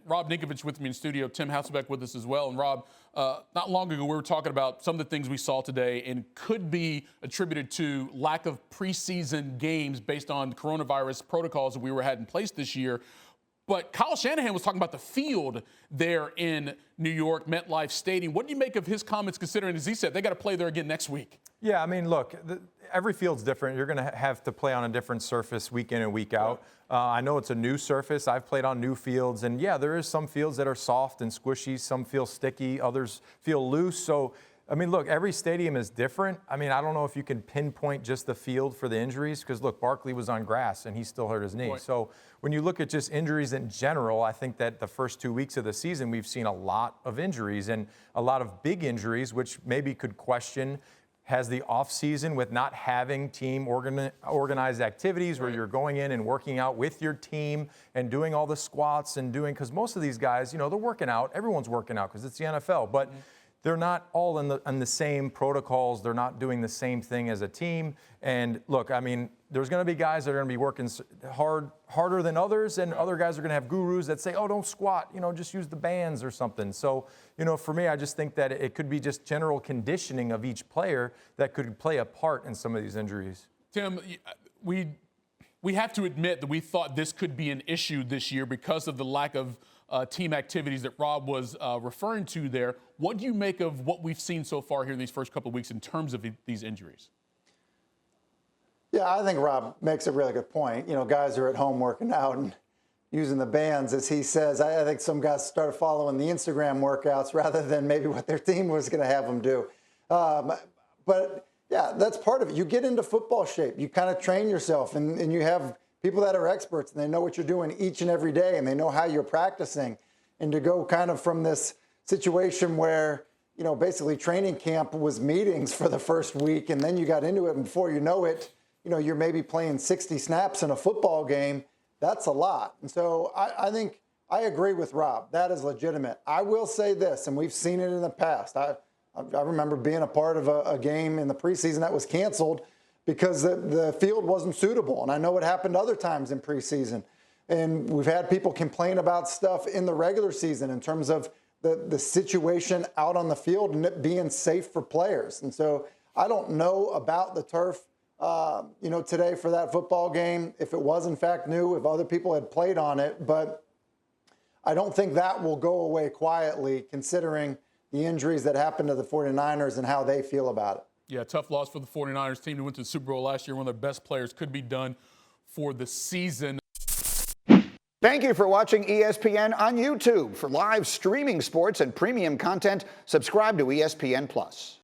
Rob Ninkovich with me in studio, Tim Hasselbeck with us as well. And Rob, not long ago we were talking about some of the things we saw today and could be attributed to lack of preseason games based on coronavirus protocols that we had in place this year. But Kyle Shanahan was talking about the field there in New York, MetLife Stadium. What do you make of his comments, considering, as he said, they got to play there again next week? Yeah, I mean, look, every field's different. You're going to have to play on a different surface week in and week out. I know it's a new surface. I've played on new fields. And, yeah, there is some fields that are soft and squishy. Some feel sticky. Others feel loose. So, I mean, look, every stadium is different. I mean, I don't know if you can pinpoint just the field for the injuries because, look, Barkley was on grass and he still hurt his knee. So when you look at just injuries in general, I think that the first 2 weeks of the season we've seen a lot of injuries and a lot of big injuries, which maybe could question, has the offseason with not having team organized activities where you're going in and working out with your team and doing all the squats and doing, because most of these guys, you know, they're working out. Everyone's working out because it's the NFL. But they're not all in the same protocols. They're not doing the same thing as a team. And look, I mean, there's going to be guys that are going to be working harder than others, and other guys are going to have gurus that say, oh, don't squat, you know, just use the bands or something. So, you know, for me, I just think that it could be just general conditioning of each player that could play a part in some of these injuries. Tim, we have to admit that we thought this could be an issue this year because of the lack of team activities that Rob was referring to there. What do you make of what we've seen so far here in these first couple of weeks in terms of these injuries? Yeah, I think Rob makes a really good point. You know, guys are at home working out and using the bands, as he says. I think some guys started following the Instagram workouts rather than maybe what their team was going to have them do. But, yeah, that's part of it. You get into football shape. You kind of train yourself, and you have people that are experts, and they know what you're doing each and every day, and they know how you're practicing. And to go kind of from this situation where, you know, basically training camp was meetings for the first week, and then you got into it, and before you know it, you know, you're maybe playing 60 snaps in a football game. That's a lot. And so I think I agree with Rob. That is legitimate. I will say this, and we've seen it in the past. I remember being a part of a game in the preseason that was canceled because the field wasn't suitable. And I know it happened other times in preseason. And we've had people complain about stuff in the regular season in terms of the situation out on the field and it being safe for players. And so I don't know about the turf, you know, today for that football game, if it was in fact new, if other people had played on it. But I don't think that will go away quietly considering the injuries that happened to the 49ers and how they feel about it. Yeah, tough loss for the 49ers team who went to the Super Bowl last year. One of their best players could be done for the season. Thank you for watching ESPN on YouTube. For live streaming sports and premium content, subscribe to ESPN+.